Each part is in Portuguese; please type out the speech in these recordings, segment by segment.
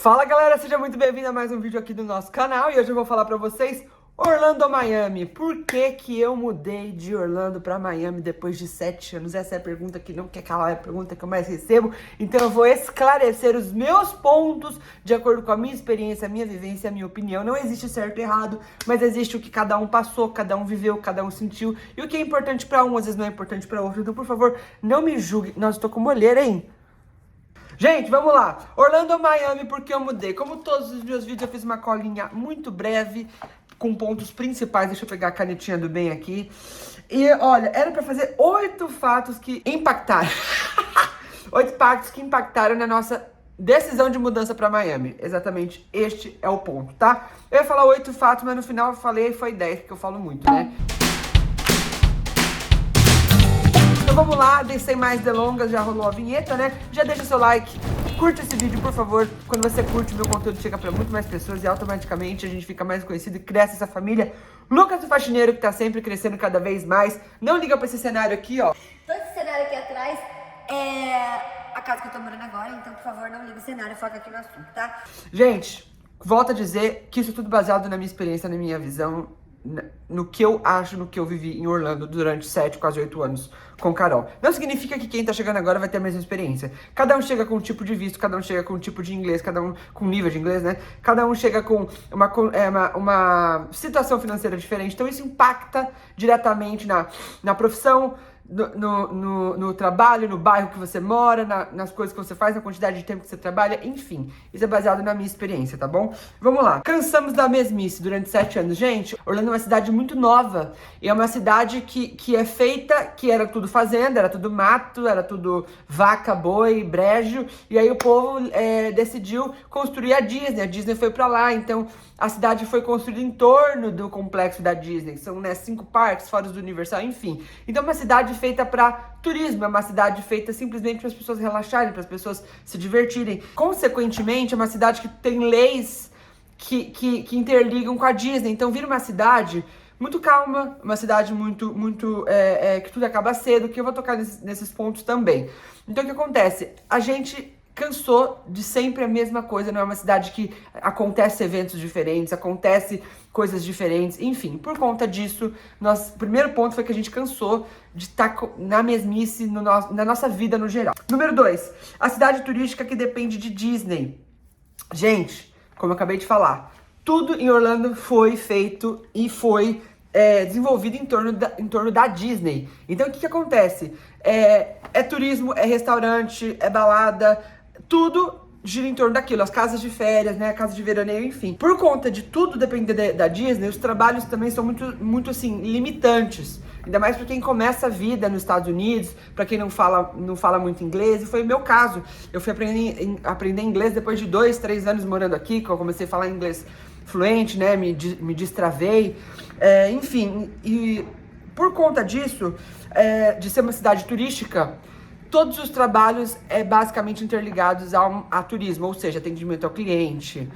Fala galera, seja muito bem-vindo a mais um vídeo aqui do nosso canal. E hoje eu vou falar pra vocês Orlando ou Miami. Por que que eu mudei de Orlando pra Miami depois de 7 anos? Essa é a pergunta que não quer calar, é a pergunta que eu mais recebo. Então eu vou esclarecer os meus pontos de acordo com a minha experiência, a minha vivência, a minha opinião. Não existe certo e errado, mas existe o que cada um passou, cada um viveu, cada um sentiu. E o que é importante pra um, às vezes não é importante pra outro. Então, por favor, não me julgue. Nossa, eu tô com molheira, hein? Gente, vamos lá. Orlando ou Miami, porque eu mudei? Como todos os meus vídeos, eu fiz uma colinha muito breve, com pontos principais. Deixa eu pegar a canetinha do bem aqui. E, olha, era pra fazer 8 fatos que impactaram. 8 fatos que impactaram na nossa decisão de mudança pra Miami. Exatamente, este é o ponto, tá? Eu ia falar 8 fatos, mas no final eu falei, foi 10, porque eu falo muito, né? Então vamos lá, sem mais delongas, já rolou a vinheta, né? Já deixa seu like, curte esse vídeo, por favor. Quando você curte, meu conteúdo chega pra muito mais pessoas e automaticamente a gente fica mais conhecido e cresce essa família. Lucas, o faxineiro, que tá sempre crescendo cada vez mais. Não liga pra esse cenário aqui, ó. Todo esse cenário aqui atrás é a casa que eu tô morando agora, então, por favor, não liga o cenário, foca aqui no assunto, tá? Gente, volto a dizer que isso é tudo baseado na minha experiência, na minha visão, no que eu acho, no que eu vivi em Orlando durante 7, quase 8 anos com Carol. Não significa que quem tá chegando agora vai ter a mesma experiência. Cada um chega com um tipo de visto, cada um chega com um tipo de inglês, cada um com um nível de inglês, né? Cada um chega com uma situação financeira diferente. Então isso impacta diretamente na profissão, no trabalho, no bairro que você mora, nas coisas que você faz, na quantidade de tempo que você trabalha, enfim. Isso é baseado na minha experiência, tá bom? Vamos lá. Cansamos da mesmice durante 7 anos. Gente, Orlando é uma cidade muito nova. E é uma cidade que é feita, que era tudo fazenda, era tudo mato, era tudo vaca, boi, brejo. E aí o povo decidiu construir a Disney. A Disney foi pra lá, então a cidade foi construída em torno do complexo da Disney. São, né, 5 parques, fora do Universal, enfim. Então é uma cidade feita para turismo, é uma cidade feita simplesmente para as pessoas relaxarem, para as pessoas se divertirem. Consequentemente, é uma cidade que tem leis que interligam com a Disney. Então vira uma cidade muito calma, uma cidade muito que tudo acaba cedo, que eu vou tocar nesses pontos também. Então o que acontece? A gente cansou de sempre a mesma coisa, não é uma cidade que acontece eventos diferentes, acontece coisas diferentes, enfim, por conta disso, nosso primeiro ponto foi que a gente cansou de estar na mesmice na nossa vida no geral. Número 2, a cidade turística que depende de Disney. Gente, como eu acabei de falar, tudo em Orlando foi feito e foi desenvolvido em torno da Disney. Então o que acontece? É turismo, é restaurante, é balada, tudo gira em torno daquilo, as casas de férias, né, a casa de veraneio, enfim. Por conta de tudo depender da Disney, os trabalhos também são muito assim, limitantes. Ainda mais para quem começa a vida nos Estados Unidos, para quem não fala muito inglês, e foi o meu caso. Eu fui aprender inglês depois de 2, 3 anos morando aqui, que eu comecei a falar inglês fluente, né, me destravei, enfim, e por conta disso, de ser uma cidade turística, todos os trabalhos basicamente interligados a turismo, ou seja, atendimento ao cliente,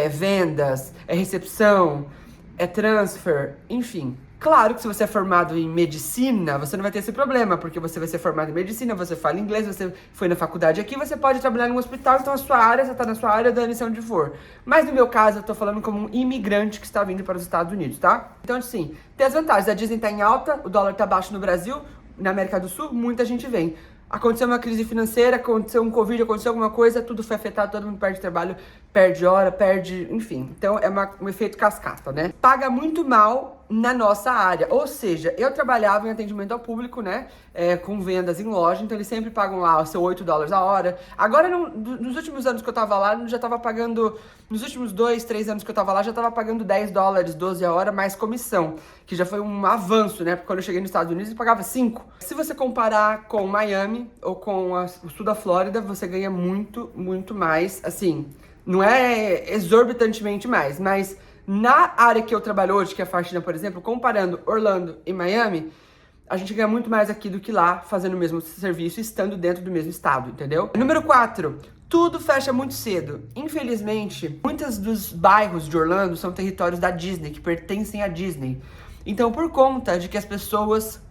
vendas, recepção, transfer, enfim. Claro que se você é formado em medicina, você não vai ter esse problema, porque você vai ser formado em medicina, você fala inglês, você foi na faculdade aqui, você pode trabalhar num hospital, então a sua área, você tá na sua área, dane-se onde for. Mas no meu caso, eu tô falando como um imigrante que está vindo para os Estados Unidos, tá? Então, assim, tem as vantagens. A Disney tá em alta, o dólar tá baixo no Brasil, na América do Sul, muita gente vem. Aconteceu uma crise financeira, aconteceu um Covid, aconteceu alguma coisa, tudo foi afetado, todo mundo perde trabalho, perde hora, enfim. Então é um efeito cascata, né? Paga muito mal na nossa área, ou seja, eu trabalhava em atendimento ao público, né, com vendas em loja, então eles sempre pagam lá o seu $8 a hora. Agora, nos últimos anos que eu tava lá, já tava pagando, nos últimos 2, 3 anos que eu tava lá, já tava pagando $10, 12 a hora, mais comissão, que já foi um avanço, né, porque quando eu cheguei nos Estados Unidos, eu pagava 5. Se você comparar com Miami ou com o sul da Flórida, você ganha muito mais, assim, não é exorbitantemente mais, mas na área que eu trabalho hoje, que é a faxina, por exemplo, comparando Orlando e Miami, a gente ganha muito mais aqui do que lá, fazendo o mesmo serviço, estando dentro do mesmo estado, entendeu? Número 4, tudo fecha muito cedo. Infelizmente, muitos dos bairros de Orlando são territórios da Disney, que pertencem à Disney. Então, por conta de que as pessoas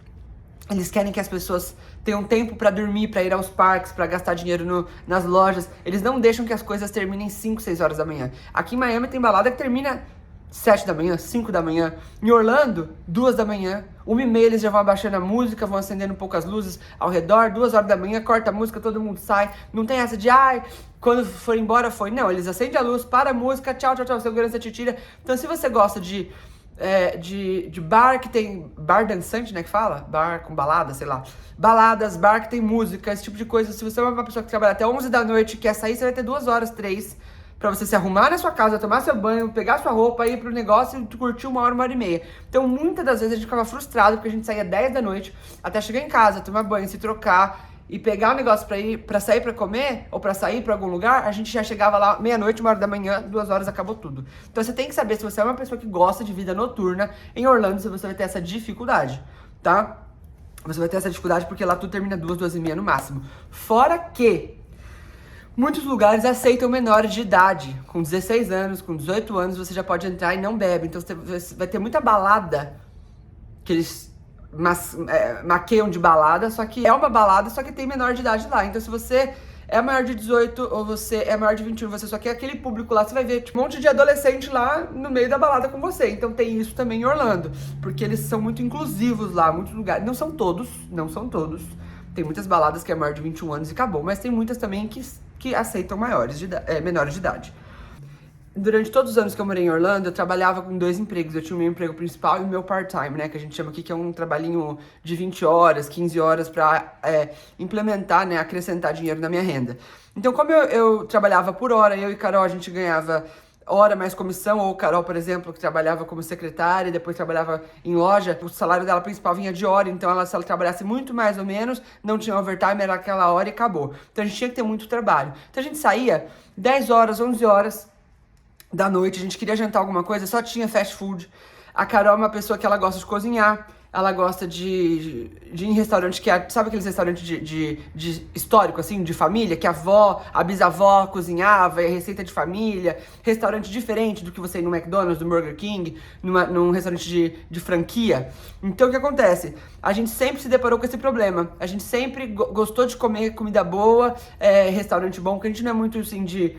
Eles querem que as pessoas tenham tempo pra dormir, pra ir aos parques, pra gastar dinheiro nas lojas. Eles não deixam que as coisas terminem 5, 6 horas da manhã. Aqui em Miami tem balada que termina 7 da manhã, 5 da manhã. Em Orlando, 2 da manhã. 1h30 eles já vão abaixando a música, vão acendendo poucas luzes ao redor. 2 horas da manhã, corta a música, todo mundo sai. Não tem essa de, ai, quando for embora foi. Não, eles acendem a luz, para a música, tchau, tchau, tchau, segurança te tira. Então se você gosta de bar que tem... Bar dançante, né, que fala? Bar com balada, sei lá. Baladas, bar que tem música, esse tipo de coisa. Se você é uma pessoa que trabalha até 11 da noite e quer sair, você vai ter 2 horas, 3, pra você se arrumar na sua casa, tomar seu banho, pegar sua roupa, ir pro negócio e curtir 1 hora, 1h30. Então, muitas das vezes a gente ficava frustrado porque a gente saía 10 da noite até chegar em casa, tomar banho, se trocar e pegar o negócio pra sair pra comer ou pra sair pra algum lugar, a gente já chegava lá meia-noite, 1 hora da manhã, 2 horas, acabou tudo. Então você tem que saber se você é uma pessoa que gosta de vida noturna em Orlando, se você vai ter essa dificuldade, tá? Você vai ter essa dificuldade porque lá tudo termina 2, 2h30 no máximo. Fora que muitos lugares aceitam menores de idade. Com 16 anos, com 18 anos, você já pode entrar e não bebe. Então você vai ter muita balada que eles maqueiam de balada, só que é uma balada, só que tem menor de idade lá. Então se você é maior de 18 ou você é maior de 21, você só quer aquele público lá, você vai ver tipo, um monte de adolescente lá no meio da balada com você. Então tem isso também em Orlando, porque eles são muito inclusivos lá, muitos lugares. Não são todos. Tem muitas baladas que é maior de 21 anos e acabou, mas tem muitas também que aceitam menores de idade. Durante todos os anos que eu morei em Orlando, eu trabalhava com 2 empregos. Eu tinha o meu emprego principal e o meu part-time, né? Que a gente chama aqui, que é um trabalhinho de 20 horas, 15 horas pra implementar, né? Acrescentar dinheiro na minha renda. Então, como eu trabalhava por hora, eu e Carol, a gente ganhava hora mais comissão. Ou Carol, por exemplo, que trabalhava como secretária e depois trabalhava em loja. O salário dela principal vinha de hora, então se ela trabalhasse muito mais ou menos, não tinha overtime, era aquela hora e acabou. Então a gente tinha que ter muito trabalho. Então a gente saía 10 horas, 11 horas da noite, a gente queria jantar alguma coisa, só tinha fast food. A Carol é uma pessoa que ela gosta de cozinhar, ela gosta de ir em restaurante que sabe aqueles restaurantes de histórico, assim, de família, que a bisavó cozinhava, receita de família, restaurante diferente do que você ir no McDonald's, no Burger King, num restaurante de franquia. Então o que acontece? A gente sempre se deparou com esse problema, a gente sempre gostou de comer comida boa, restaurante bom, porque a gente não é muito assim de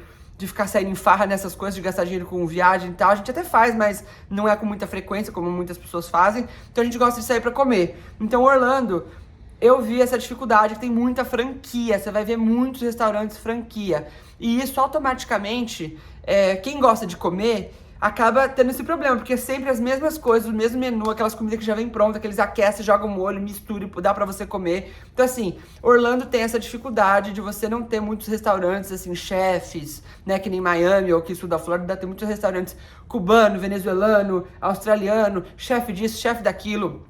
ficar saindo em farra nessas coisas, de gastar dinheiro com viagem e tal. A gente até faz, mas não é com muita frequência, como muitas pessoas fazem. Então a gente gosta de sair pra comer. Então Orlando, eu vi essa dificuldade, que tem muita franquia. Você vai ver muitos restaurantes franquia. E isso automaticamente, quem gosta de comer acaba tendo esse problema, porque é sempre as mesmas coisas, o mesmo menu, aquelas comidas que já vem pronta, que eles aquecem, jogam molho, misturam e dá pra você comer. Então assim, Orlando tem essa dificuldade de você não ter muitos restaurantes, assim, chefes, né, que nem Miami ou que sul da Flórida, tem muitos restaurantes cubano, venezuelano, australiano, chefe disso, chefe daquilo.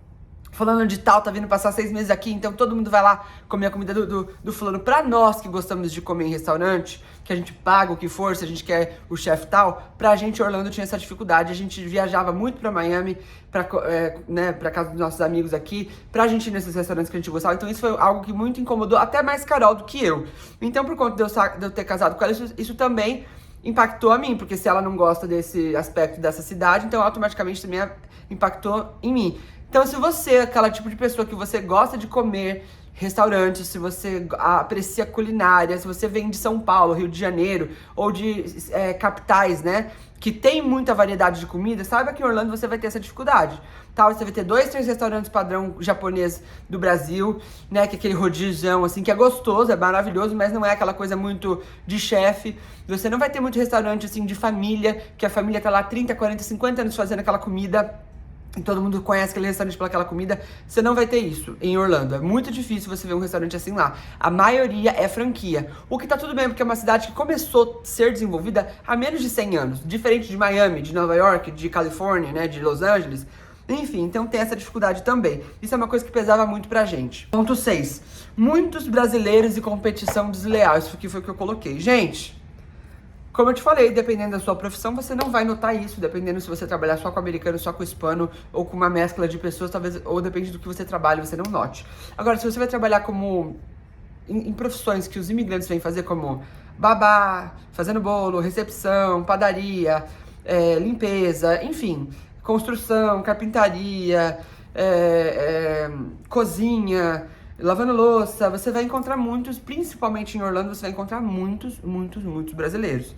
Fulano de tal tá vindo passar 6 meses aqui, então todo mundo vai lá comer a comida do fulano. Pra nós que gostamos de comer em restaurante, que a gente paga o que for, se a gente quer o chefe tal, pra gente Orlando tinha essa dificuldade. A gente viajava muito pra Miami, pra casa dos nossos amigos aqui, pra gente ir nesses restaurantes que a gente gostava. Então isso foi algo que muito incomodou, até mais Carol do que eu. Então por conta de eu ter casado com ela, isso também impactou a mim, porque se ela não gosta desse aspecto dessa cidade, então automaticamente também impactou em mim. Então, se você é aquela tipo de pessoa que você gosta de comer restaurantes, se você aprecia culinária, se você vem de São Paulo, Rio de Janeiro, ou de capitais, né, que tem muita variedade de comida, saiba que em Orlando você vai ter essa dificuldade, tá? Você vai ter 2, 3 restaurantes padrão japonês do Brasil, né, que é aquele rodízio, assim, que é gostoso, é maravilhoso, mas não é aquela coisa muito de chefe. Você não vai ter muito restaurante, assim, de família, que a família tá lá 30, 40, 50 anos fazendo aquela comida, e todo mundo conhece aquele restaurante pelaquela comida. Você não vai ter isso em Orlando. É muito difícil você ver um restaurante assim lá. A maioria é franquia. O que tá tudo bem, porque é uma cidade que começou a ser desenvolvida há menos de 100 anos. Diferente de Miami, de Nova York, de Califórnia, né, de Los Angeles. Enfim, então tem essa dificuldade também. Isso é uma coisa que pesava muito pra gente. Ponto 6. Muitos brasileiros e competição desleal. Isso aqui foi o que eu coloquei. Gente, como eu te falei, dependendo da sua profissão, você não vai notar isso. Dependendo se você trabalhar só com americano, só com hispano, ou com uma mescla de pessoas, talvez, ou depende do que você trabalha, você não note. Agora, se você vai trabalhar como em profissões que os imigrantes vêm fazer, como babá, fazendo bolo, recepção, padaria, limpeza, enfim, construção, carpintaria, cozinha, lavando louça, você vai encontrar muitos, principalmente em Orlando, você vai encontrar muitos brasileiros.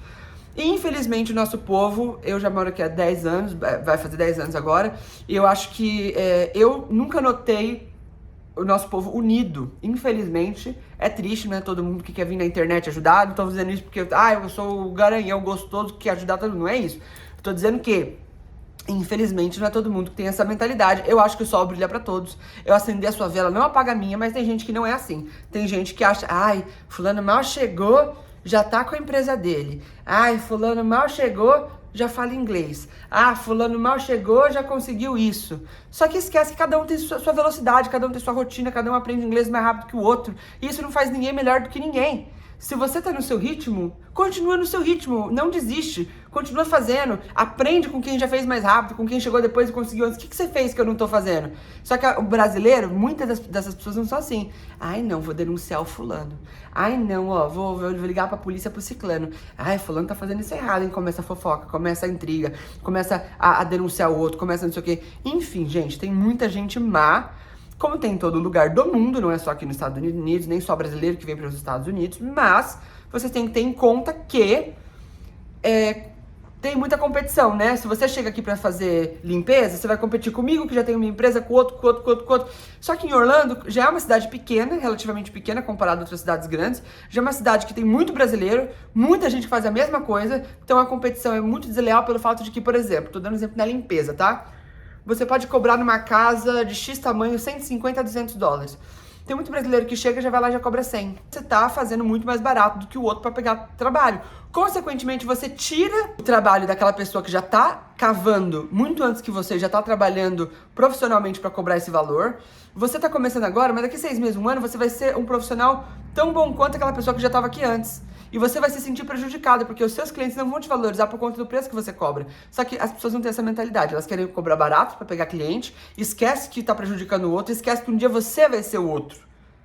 E infelizmente o nosso povo, eu já moro aqui há 10 anos, vai fazer 10 anos agora, e eu acho que eu nunca notei o nosso povo unido. Infelizmente, é triste, não é todo mundo que quer vir na internet ajudar. Não tô dizendo isso porque eu sou o garanhão gostoso que quer ajudar todo mundo, não é isso. Eu tô dizendo que infelizmente, não é todo mundo que tem essa mentalidade. Eu acho que o sol brilha pra todos. Eu acender a sua vela não apaga a minha, mas tem gente que não é assim. Tem gente que acha, fulano mal chegou, já tá com a empresa dele. Fulano mal chegou, já fala inglês. Fulano mal chegou, já conseguiu isso. Só que esquece que cada um tem sua velocidade, cada um tem sua rotina, cada um aprende inglês mais rápido que o outro. E isso não faz ninguém melhor do que ninguém. Se você tá no seu ritmo, continua no seu ritmo, não desiste, continua fazendo, aprende com quem já fez mais rápido, com quem chegou depois e conseguiu antes. O que você fez que eu não tô fazendo? Só que o brasileiro, muitas dessas pessoas não são assim. Não, vou denunciar o fulano. Não, vou ligar pra polícia pro ciclano. Fulano tá fazendo isso errado, hein? Começa a fofoca, começa a intriga, começa a denunciar o outro, começa não sei o quê. Enfim, gente, tem muita gente má, como tem em todo lugar do mundo, não é só aqui nos Estados Unidos, nem só brasileiro que vem para os Estados Unidos, mas vocês têm que ter em conta que tem muita competição, né? Se você chega aqui para fazer limpeza, você vai competir comigo, que já tem uma empresa, com outro. Só que em Orlando já é uma cidade pequena, relativamente pequena, comparado a outras cidades grandes, já é uma cidade que tem muito brasileiro, muita gente que faz a mesma coisa, então a competição é muito desleal pelo fato de que, por exemplo, tô dando um exemplo na limpeza, tá? Você pode cobrar numa casa de X tamanho 150 a 200 dólares. Tem muito brasileiro que chega, já vai lá e já cobra 100. Você tá fazendo muito mais barato do que o outro para pegar trabalho. Consequentemente, você tira o trabalho daquela pessoa que já tá cavando muito antes que você, já tá trabalhando profissionalmente para cobrar esse valor. Você tá começando agora, mas daqui 6 meses, 1 ano, você vai ser um profissional tão bom quanto aquela pessoa que já tava aqui antes. E você vai se sentir prejudicado, porque os seus clientes não vão te valorizar por conta do preço que você cobra. Só que as pessoas não têm essa mentalidade. Elas querem cobrar barato para pegar cliente, esquece que tá prejudicando o outro, esquece que um dia você vai ser o outro.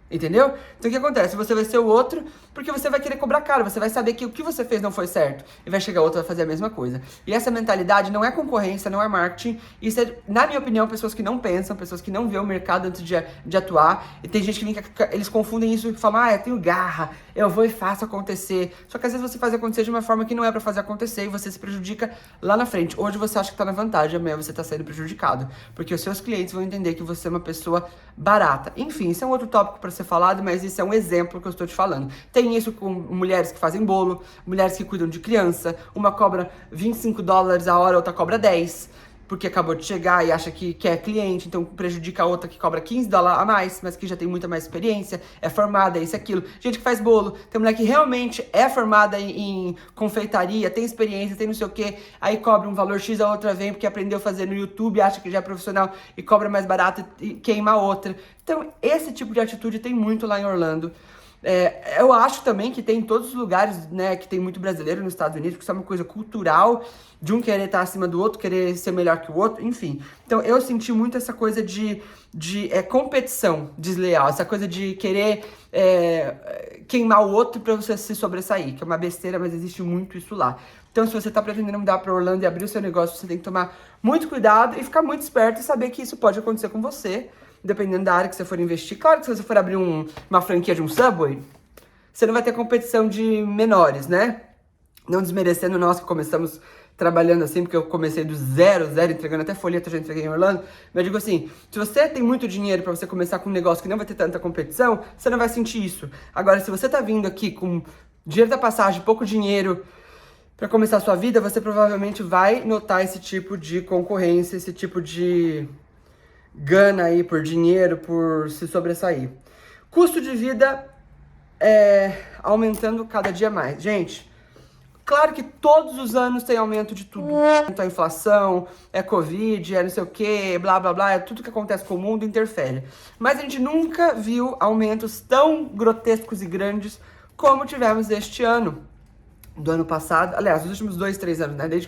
Entendeu? Então o que acontece? Você vai ser o outro porque você vai querer cobrar caro, você vai saber que o que você fez não foi certo e vai chegar outro e vai fazer a mesma coisa. E essa mentalidade não é concorrência, não é marketing, isso é, na minha opinião, pessoas que não pensam, pessoas que não vê o mercado antes de atuar. E tem gente que vem, eles confundem isso e falam, eu tenho garra, eu vou e faço acontecer. Só que às vezes você faz acontecer de uma forma que não é pra fazer acontecer e você se prejudica lá na frente. Hoje você acha que tá na vantagem, amanhã você tá sendo prejudicado, porque os seus clientes vão entender que você é uma pessoa barata. Enfim, isso é um outro tópico pra ser falado, mas isso é um exemplo que eu estou te falando. Tem isso com mulheres que fazem bolo, mulheres que cuidam de criança, uma cobra 25 dólares a hora, outra cobra 10, porque acabou de chegar e acha que quer cliente, então prejudica a outra que cobra 15 dólares a mais, mas que já tem muita mais experiência, é formada, isso e aquilo. Gente que faz bolo, tem mulher que realmente é formada em confeitaria, tem experiência, tem não sei o que, aí cobra um valor X, a outra vem porque aprendeu a fazer no YouTube, acha que já é profissional e cobra mais barato e queima a outra. Então, esse tipo de atitude tem muito lá em Orlando. Eu acho também que tem em todos os lugares, né, que tem muito brasileiro nos Estados Unidos, que isso é uma coisa cultural, de um querer estar acima do outro, querer ser melhor que o outro, enfim. Então eu senti muito essa coisa de competição desleal, essa coisa de querer queimar o outro para você se sobressair, que é uma besteira, mas existe muito isso lá. Então se você tá pretendendo mudar para Orlando e abrir o seu negócio, você tem que tomar muito cuidado e ficar muito esperto e saber que isso pode acontecer com você, dependendo da área que você for investir. Claro que se você for abrir uma franquia de um Subway, você não vai ter competição de menores, né? Não desmerecendo nós que começamos trabalhando assim, porque eu comecei do zero, entregando até folheto, eu já entreguei em Orlando. Mas eu digo assim, se você tem muito dinheiro pra você começar com um negócio que não vai ter tanta competição, você não vai sentir isso. Agora, se você tá vindo aqui com dinheiro da passagem, pouco dinheiro pra começar a sua vida, você provavelmente vai notar esse tipo de concorrência, esse tipo de gana aí por dinheiro, por se sobressair. Custo de vida aumentando cada dia mais. Gente, claro que todos os anos tem aumento de tudo. A inflação, Covid, não sei o que, blá blá blá, tudo que acontece com o mundo interfere. Mas a gente nunca viu aumentos tão grotescos e grandes como tivemos este ano. Do ano passado, aliás, nos últimos 2, 3 anos, né? Desde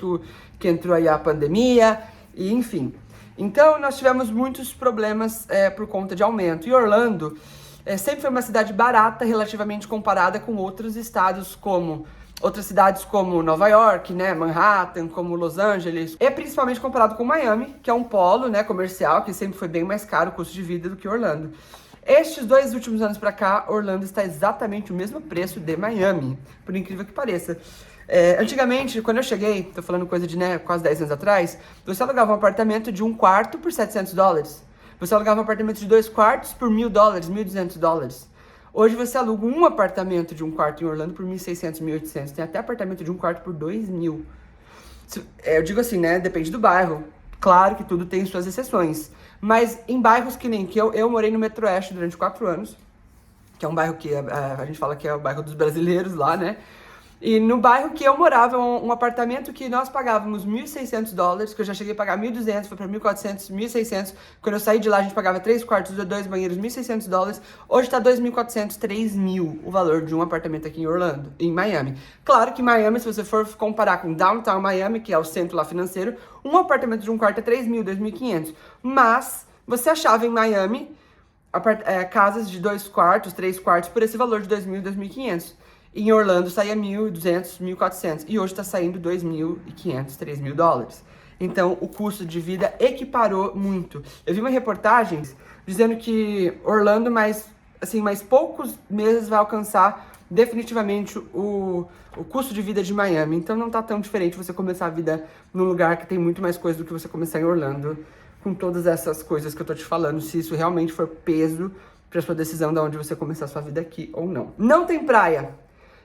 que entrou aí a pandemia, e enfim. Então, nós tivemos muitos problemas por conta de aumento. E Orlando sempre foi uma cidade barata, relativamente comparada com outros estados como outras cidades como Nova York, né, Manhattan, como Los Angeles, e principalmente comparado com Miami, que é um polo, né, comercial, que sempre foi bem mais caro o custo de vida do que Orlando. Estes 2 últimos anos pra cá, Orlando está exatamente o mesmo preço de Miami, por incrível que pareça. Antigamente, quando eu cheguei, tô falando coisa de, né, quase 10 anos atrás, você alugava um apartamento de 1 quarto por $700. Você alugava um apartamento de 2 quartos por $1.000, $1.200. Hoje você aluga um apartamento de 1 quarto em Orlando por 1.600, 1.800. Tem até apartamento de 1 quarto por 2.000. Eu digo assim, né? Depende do bairro. Claro que tudo tem suas exceções. Mas em bairros que nem que eu morei no Metro Oeste durante 4 anos, que é um bairro que a gente fala que é o bairro dos brasileiros lá, né? E no bairro que eu morava, um apartamento que nós pagávamos $1.600, que eu já cheguei a pagar 1.200, foi para 1.400, 1.600. Quando eu saí de lá, a gente pagava 3 quartos e 2 banheiros, $1.600. Hoje tá 2.400, 3.000 o valor de um apartamento aqui em Orlando, em Miami. Claro que Miami, se você for comparar com Downtown Miami, que é o centro lá financeiro, um apartamento de 1 quarto é 3.000, 2.500. Mas você achava em Miami casas de 2 quartos, 3 quartos por esse valor de 2.000, 2.500. Em Orlando saía 1.200, 1.400 e hoje está saindo 2.500, 3.000 dólares. Então o custo de vida equiparou muito. Eu vi uma reportagem dizendo que Orlando, mais poucos meses vai alcançar definitivamente o custo de vida de Miami. Então não tá tão diferente você começar a vida num lugar que tem muito mais coisa do que você começar em Orlando, com todas essas coisas que eu tô te falando, se isso realmente for peso para sua decisão de onde você começar a sua vida aqui ou não. Não tem praia.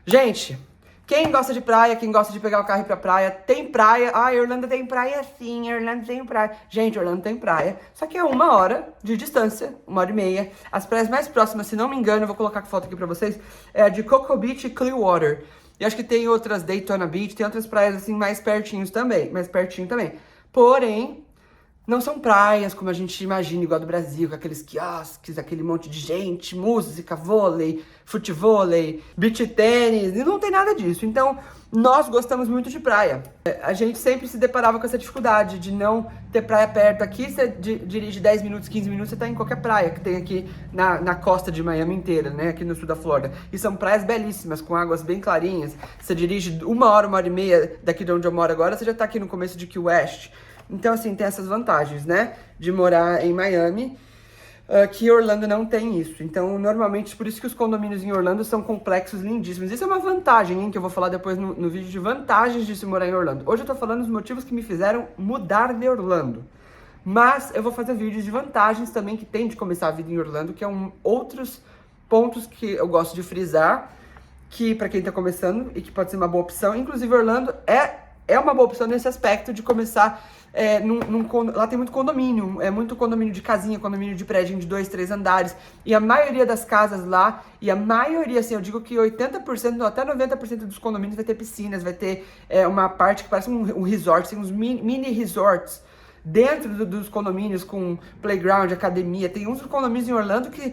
Gente, quem gosta de praia, quem gosta de pegar o carro e ir pra praia, tem praia. Ah, Orlando tem praia sim, Orlando tem praia. Gente, Orlando tem praia, só que é 1 hora de distância, 1h30. As praias mais próximas, se não me engano, eu vou colocar a foto aqui pra vocês, é a de Cocoa Beach e Clearwater. E acho que tem outras, Daytona Beach, tem outras praias assim mais pertinho também. Porém, não são praias como a gente imagina, igual do Brasil, com aqueles quiosques, aquele monte de gente, música, vôlei, futevôlei, beach tênis, e não tem nada disso. Então, nós gostamos muito de praia. A gente sempre se deparava com essa dificuldade de não ter praia perto. Aqui você dirige 10 minutos, 15 minutos, você tá em qualquer praia que tem aqui na costa de Miami inteira, né, aqui no sul da Flórida. E são praias belíssimas, com águas bem clarinhas. Você dirige 1 hora, 1h30 daqui de onde eu moro agora, você já tá aqui no começo de Key West. Então, assim, tem essas vantagens, né, de morar em Miami, que Orlando não tem isso. Então, normalmente, por isso que os condomínios em Orlando são complexos, lindíssimos. Isso é uma vantagem, hein, que eu vou falar depois no vídeo de vantagens de se morar em Orlando. Hoje eu tô falando dos motivos que me fizeram mudar de Orlando. Mas eu vou fazer vídeos de vantagens também que tem de começar a vida em Orlando, que é outros pontos que eu gosto de frisar, que pra quem tá começando e que pode ser uma boa opção. Inclusive, Orlando é uma boa opção nesse aspecto de começar. Lá tem muito condomínio, muito condomínio de casinha, condomínio de prédio de 2, 3 andares. E a maioria das casas lá, e a maioria, assim, eu digo que 80%, até 90% dos condomínios vai ter piscinas, vai ter uma parte que parece um resort, tem uns mini resorts dentro dos condomínios com playground, academia. Tem uns condomínios em Orlando que,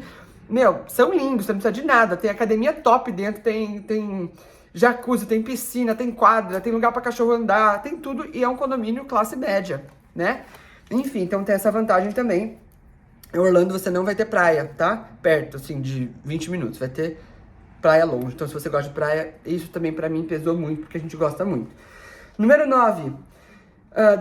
são lindos, você não precisa de nada. Tem academia top dentro, tem jacuzzi, tem piscina, tem quadra, tem lugar para cachorro andar, tem tudo, e é um condomínio classe média, né? Enfim, então tem essa vantagem também. Em Orlando você não vai ter praia, tá? Perto, assim, de 20 minutos, vai ter praia longe. Então se você gosta de praia, isso também pra mim pesou muito, porque a gente gosta muito. Número 9.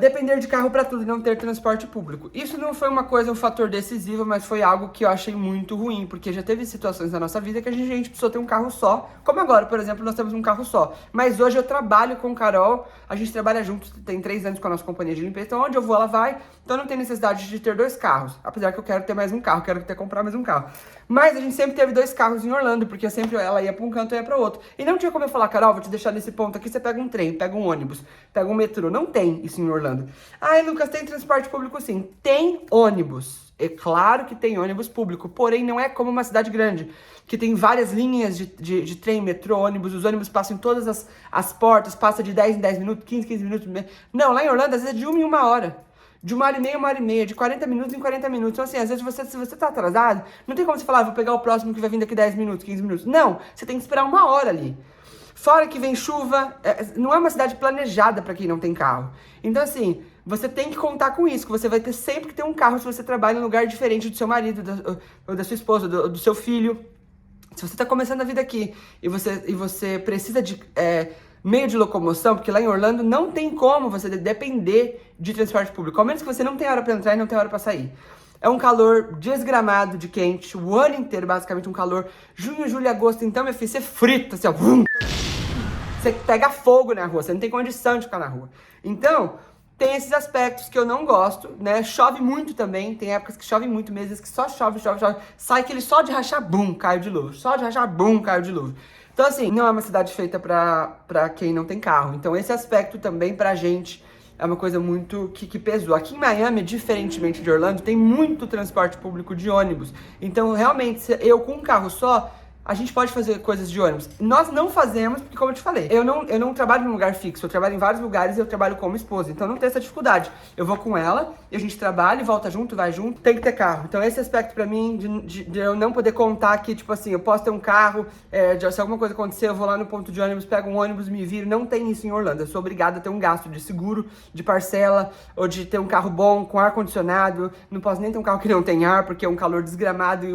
Depender de carro para tudo e não ter transporte público. Isso não foi um fator decisivo, mas foi algo que eu achei muito ruim, porque já teve situações na nossa vida que a gente precisou ter um carro só, como agora, por exemplo, nós temos um carro só. Mas hoje eu trabalho com Carol, a gente trabalha juntos, tem 3 anos com a nossa companhia de limpeza, então onde eu vou ela vai, então não tem necessidade de ter 2 carros, apesar que eu quero ter mais um carro, comprar mais um carro. Mas a gente sempre teve 2 carros em Orlando, porque sempre ela ia pra um canto e ia pra outro. E não tinha como eu falar, Carol, vou te deixar nesse ponto aqui, você pega um trem, pega um ônibus, pega um metrô. Não tem isso em Orlando. Ai, Lucas, tem transporte público sim. Tem ônibus. É claro que tem ônibus público, porém não é como uma cidade grande, que tem várias linhas de trem, metrô, ônibus. Os ônibus passam em todas as portas, passa de 10 em 10 minutos, 15 em 15 minutos. Não, lá em Orlando, às vezes é de 1 em 1 hora. De 1h30 em 1h30, de 40 minutos em 40 minutos. Então, assim, às vezes se você tá atrasado, não tem como você falar, vou pegar o próximo que vai vir daqui 10 minutos, 15 minutos. Não, você tem que esperar 1 hora ali. Fora que vem chuva, não é uma cidade planejada pra quem não tem carro. Então, assim, você tem que contar com isso, que você vai ter sempre que ter um carro se você trabalha em um lugar diferente do seu marido, ou da sua esposa, do seu filho. Se você tá começando a vida aqui e você precisa de meio de locomoção, porque lá em Orlando não tem como você depender de transporte público, ao menos que você não tenha hora pra entrar e não tenha hora pra sair. É um calor desgramado de quente, o ano inteiro, basicamente um calor. Junho, julho e agosto, então, meu filho, você frita, assim, ó. Você pega fogo na rua, você não tem condição de ficar na rua. Então, tem esses aspectos que eu não gosto, né? Chove muito também, tem épocas que chove muito, meses que só chove. Sai aquele só de rachar, bum, cai o dilúvio. Só de rachar, bum, cai o dilúvio. Então, assim, não é uma cidade feita pra quem não tem carro. Então, esse aspecto também pra gente é uma coisa muito que pesou. Aqui em Miami, diferentemente de Orlando, tem muito transporte público de ônibus. Então, realmente, eu com um carro só, a gente pode fazer coisas de ônibus. Nós não fazemos, porque como eu te falei, eu não trabalho em um lugar fixo, eu trabalho em vários lugares e eu trabalho como esposa, então não tem essa dificuldade. Eu vou com ela, e a gente trabalha e volta junto, vai junto, tem que ter carro. Então esse aspecto pra mim, de eu não poder contar que, tipo assim, eu posso ter um carro, se alguma coisa acontecer, eu vou lá no ponto de ônibus, pego um ônibus, me viro, não tem isso em Orlando. Eu sou obrigada a ter um gasto de seguro, de parcela, ou de ter um carro bom, com ar-condicionado. Não posso nem ter um carro que não tem ar, porque é um calor desgramado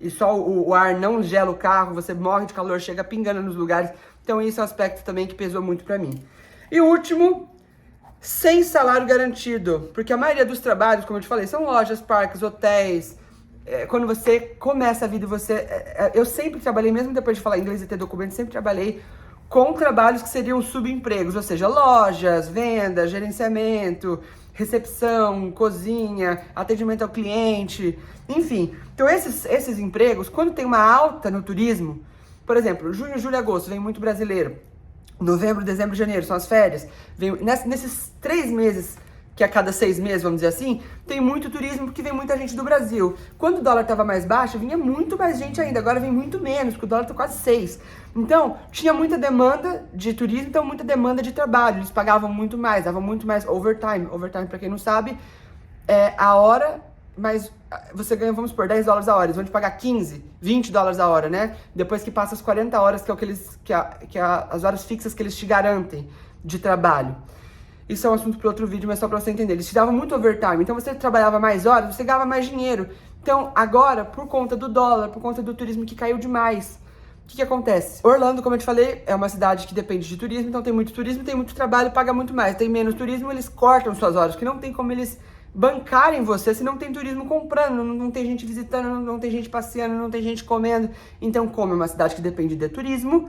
e só o ar não gela o carro, você morre de calor, chega pingando nos lugares. Então isso é um aspecto também que pesou muito pra mim. E o último, sem salário garantido, porque a maioria dos trabalhos, como eu te falei, são lojas, parques, hotéis. Quando você começa a vida, eu sempre trabalhei, mesmo depois de falar inglês e ter documento, sempre trabalhei com trabalhos que seriam subempregos, ou seja, lojas, vendas, gerenciamento, recepção, cozinha, atendimento ao cliente, enfim. Então esses empregos, quando tem uma alta no turismo, por exemplo, junho, julho e agosto vem muito brasileiro, novembro, dezembro e janeiro são as férias, nesses 3 meses, que a cada 6 meses, vamos dizer assim, tem muito turismo porque vem muita gente do Brasil. Quando o dólar estava mais baixo, vinha muito mais gente ainda, agora vem muito menos, porque o dólar está quase 6. Então, tinha muita demanda de turismo, então muita demanda de trabalho, eles pagavam muito mais, davam muito mais overtime. Overtime, para quem não sabe, é a hora, mas você ganha, vamos supor, $10 a hora, eles vão te pagar 15, $20 a hora, né? Depois que passa as 40 horas, que é o que as horas fixas que eles te garantem de trabalho. Isso é um assunto para outro vídeo, mas só para você entender. Eles te davam muito overtime, então você trabalhava mais horas, você ganhava mais dinheiro. Então, agora, por conta do dólar, por conta do turismo que caiu demais, o que acontece? Orlando, como eu te falei, é uma cidade que depende de turismo, então tem muito turismo, tem muito trabalho, paga muito mais. Tem menos turismo, eles cortam suas horas, porque não tem como eles bancarem você se não tem turismo comprando, não tem gente visitando, não tem gente passeando, não tem gente comendo. Então, como é uma cidade que depende de turismo,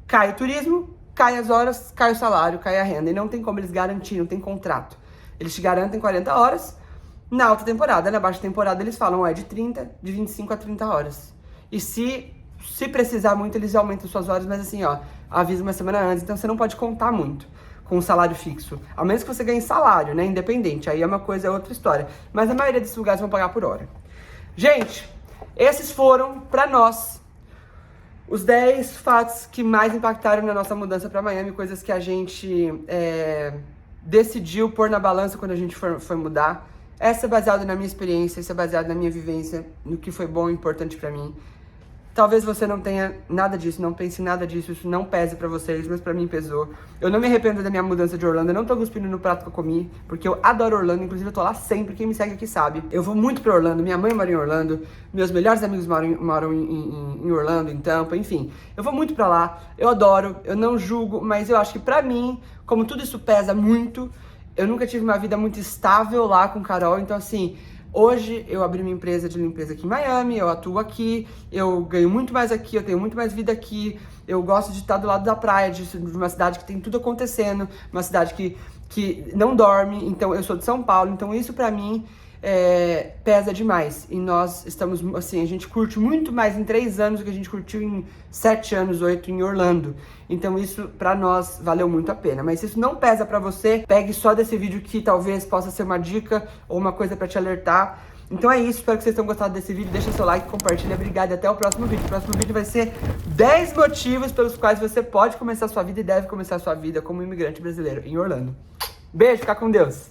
cai o turismo, cai as horas, cai o salário, cai a renda. E não tem como eles garantirem, não tem contrato. Eles te garantem 40 horas na alta temporada. Na baixa temporada eles falam, de 25 a 30 horas. E se precisar muito, eles aumentam suas horas, mas assim, avisa uma semana antes. Então você não pode contar muito com um salário fixo. A menos que você ganhe salário, né, independente. Aí é uma coisa, é outra história. Mas a maioria desses lugares vão pagar por hora. Gente, esses foram, pra nós, os 10 fatos que mais impactaram na nossa mudança para Miami, coisas que a gente decidiu pôr na balança quando a gente foi mudar. Essa é baseada na minha experiência, essa é baseada na minha vivência, no que foi bom e importante para mim. Talvez você não tenha nada disso, não pense em nada disso, isso não pese pra vocês, mas pra mim pesou. Eu não me arrependo da minha mudança de Orlando, eu não tô cuspindo no prato que eu comi, porque eu adoro Orlando, inclusive eu tô lá sempre, quem me segue aqui sabe. Eu vou muito pra Orlando, minha mãe mora em Orlando, meus melhores amigos moram em Orlando, em Tampa, enfim. Eu vou muito pra lá, eu adoro, eu não julgo, mas eu acho que pra mim, como tudo isso pesa muito, eu nunca tive uma vida muito estável lá com Carol, então assim... Hoje eu abri minha empresa de limpeza aqui em Miami, eu atuo aqui, eu ganho muito mais aqui, eu tenho muito mais vida aqui, eu gosto de estar do lado da praia, de uma cidade que tem tudo acontecendo, uma cidade que não dorme, então eu sou de São Paulo, então isso pra mim pesa demais. E nós estamos, assim, a gente curte muito mais em 3 anos do que a gente curtiu em 7 anos, 8 em Orlando. Então isso pra nós valeu muito a pena. Mas se isso não pesa pra você, pegue só desse vídeo que talvez possa ser uma dica ou uma coisa pra te alertar. Então é isso, espero que vocês tenham gostado desse vídeo. Deixa seu like, compartilha, obrigado e até o próximo vídeo. O próximo vídeo vai ser 10 motivos pelos quais você pode começar a sua vida e deve começar a sua vida como imigrante brasileiro em Orlando. Beijo, fica com Deus!